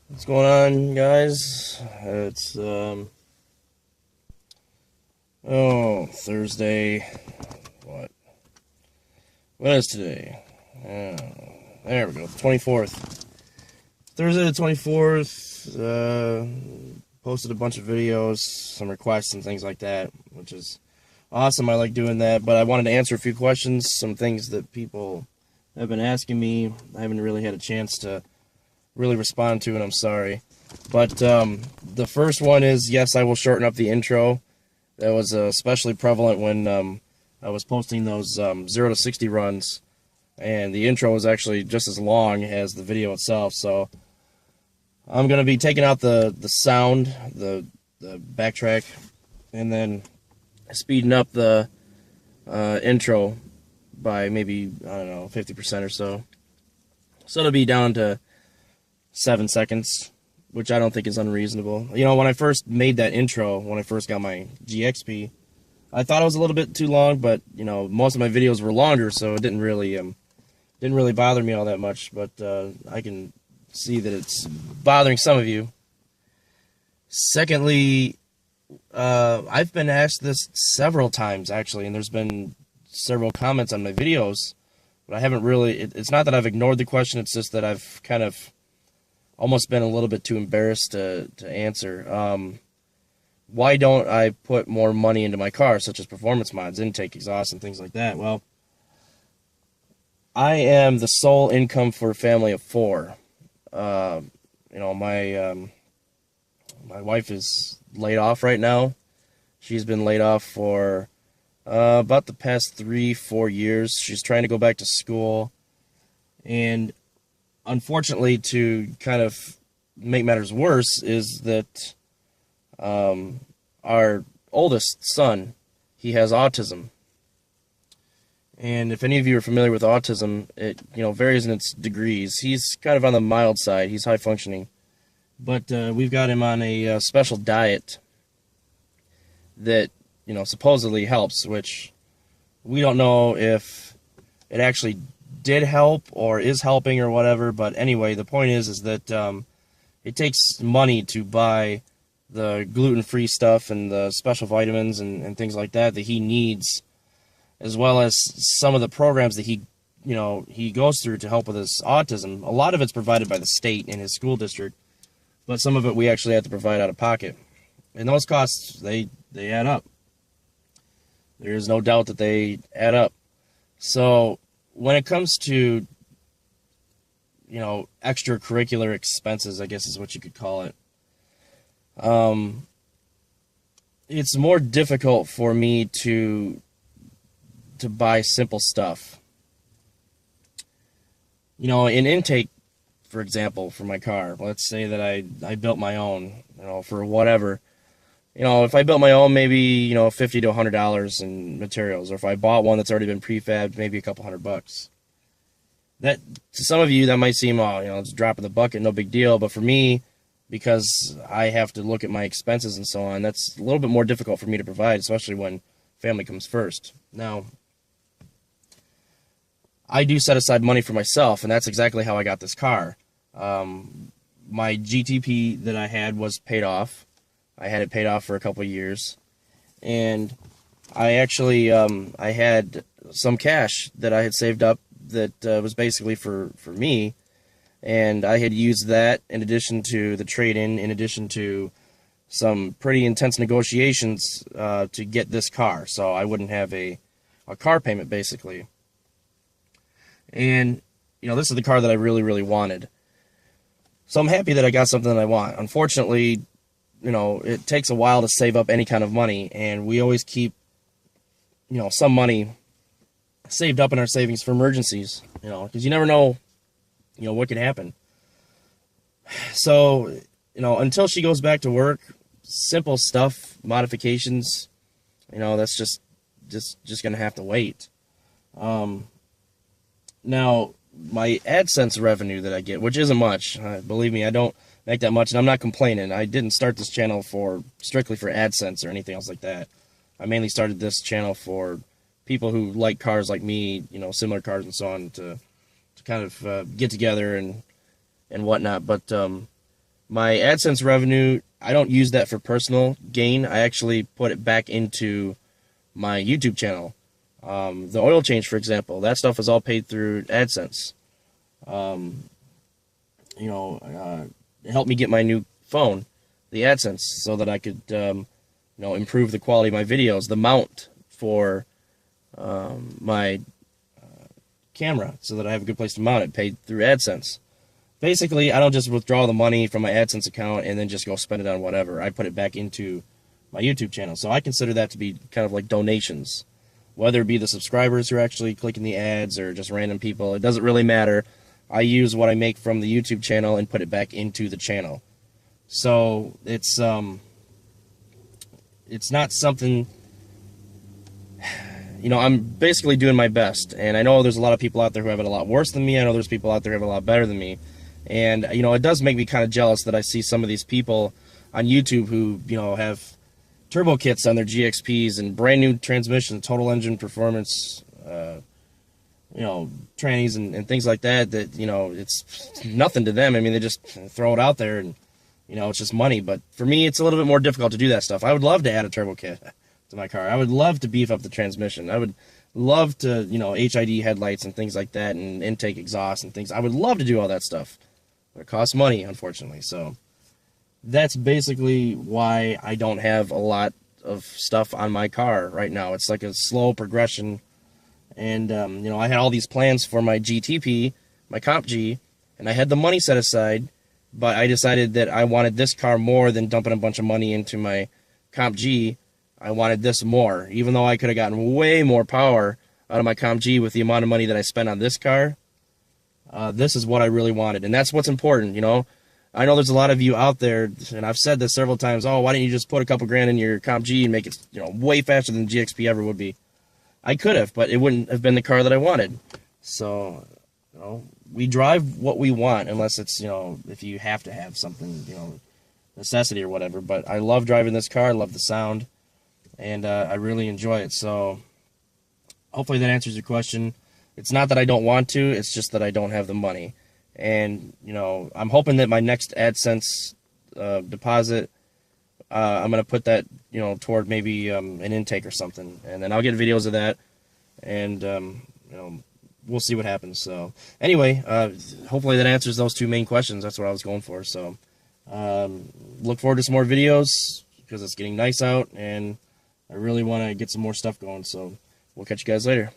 What's going on, guys? It's Thursday. What? What is today? There we go. 24th. Thursday the 24th. Posted a bunch of videos, some requests and things like that, which is awesome. I like doing that, but I wanted to answer a few questions, some things that people have been asking me. I haven't really had a chance to really respond to, and I'm sorry. But the first one is, yes, I will shorten up the intro. That was especially prevalent when I was posting those 0 to 60 runs, and the intro was actually just as long as the video itself. So I'm going to be taking out the sound, the backtrack, and then speeding up the intro by maybe, I don't know, 50% or so. So it'll be down to 7 seconds, which I don't think is unreasonable. You know, when I first made that intro, when I first got my GXP, I thought it was a little bit too long, but you know, most of my videos were longer, so it didn't really bother me all that much. But I can see that it's bothering some of you. Secondly, I've been asked this several times actually, and there's been several comments on my videos, but I haven't really. It's not that I've ignored the question; it's just that I've kind of almost been a little bit too embarrassed to answer. Why don't I put more money into my car, such as performance mods, intake, exhaust, and things like that? Well, I am the sole income for a family of 4. You know, my wife is laid off right now. She's been laid off for about the past 3-4 years. She's trying to go back to school, and unfortunately, to kind of make matters worse, is that our oldest son, he has autism. And if any of you are familiar with autism, it varies in its degrees. He's kind of on the mild side. He's high functioning, but we've got him on a special diet that supposedly helps, which we don't know if it actually did help or is helping or whatever. But anyway, the point is that it takes money to buy the gluten-free stuff and the special vitamins and things like that he needs, as well as some of the programs that he goes through to help with his autism. A lot of it's provided by the state in his school district, but some of it we actually have to provide out of pocket. And those costs, they add up. There is no doubt that they add up. So when it comes to extracurricular expenses, I guess is what you could call it, it's more difficult for me to buy simple stuff. In intake, for example, for my car, let's say that I built my own, for whatever. If I built my own, maybe, $50 to $100 in materials, or if I bought one that's already been prefabbed, maybe a couple $100. That, to some of you, that might seem, it's a drop in the bucket, no big deal. But for me, because I have to look at my expenses and so on, that's a little bit more difficult for me to provide, especially when family comes first. Now, I do set aside money for myself, and that's exactly how I got this car. My GTP that I had was paid off. I had it paid off for a couple of years, and I actually I had some cash that I had saved up that was basically for me, and I had used that in addition to the trade-in, in addition to some pretty intense negotiations to get this car, so I wouldn't have a car payment, basically. And this is the car that I really, really wanted. So I'm happy that I got something that I want. Unfortunately, it takes a while to save up any kind of money, and we always keep, some money saved up in our savings for emergencies, because you never know, what could happen. So, until she goes back to work, simple stuff, modifications, that's just going to have to wait. Now, my AdSense revenue that I get, which isn't much, believe me, I don't make that much, and I'm not complaining. I didn't start this channel strictly for AdSense or anything else like that. I mainly started this channel for people who like cars like me, similar cars and so on, to kind of get together and whatnot. But My AdSense revenue, I don't use that for personal gain. I actually put it back into my YouTube channel. The oil change, for example, that stuff is all paid through AdSense. It helped me get my new phone, the AdSense, so that I could, improve the quality of my videos. The mount for my camera, so that I have a good place to mount it, paid through AdSense. Basically, I don't just withdraw the money from my AdSense account and then just go spend it on whatever. I put it back into my YouTube channel. So I consider that to be kind of like donations. Whether it be the subscribers who are actually clicking the ads or just random people, it doesn't really matter. I use what I make from the YouTube channel and put it back into the channel. So it's not something, I'm basically doing my best. And I know there's a lot of people out there who have it a lot worse than me. I know there's people out there who have it a lot better than me. And, it does make me kind of jealous that I see some of these people on YouTube who, have turbo kits on their GXPs and brand new transmission, total engine performance, trannies and things like that, it's nothing to them. I mean, they just throw it out there and, it's just money. But for me, it's a little bit more difficult to do that stuff. I would love to add a turbo kit to my car. I would love to beef up the transmission. I would love to, HID headlights and things like that and intake exhaust and things. I would love to do all that stuff. But it costs money, unfortunately. So that's basically why I don't have a lot of stuff on my car right now. It's like a slow progression. And, I had all these plans for my GTP, my Comp G, and I had the money set aside, but I decided that I wanted this car more than dumping a bunch of money into my Comp G. I wanted this more, even though I could have gotten way more power out of my Comp G with the amount of money that I spent on this car. This is what I really wanted, and that's what's important, I know there's a lot of you out there, and I've said this several times, oh, why didn't you just put a couple grand in your Comp G and make it, way faster than the GXP ever would be? I could have, but it wouldn't have been the car that I wanted. So, we drive what we want, unless it's, if you have to have something, necessity or whatever. But I love driving this car, I love the sound, and I really enjoy it. So, hopefully that answers your question. It's not that I don't want to, it's just that I don't have the money. And, I'm hoping that my next AdSense deposit, I'm going to put that, toward maybe an intake or something. And then I'll get videos of that. And, we'll see what happens. So, anyway, hopefully that answers those two main questions. That's what I was going for. So, look forward to some more videos because it's getting nice out. And I really want to get some more stuff going. So, we'll catch you guys later.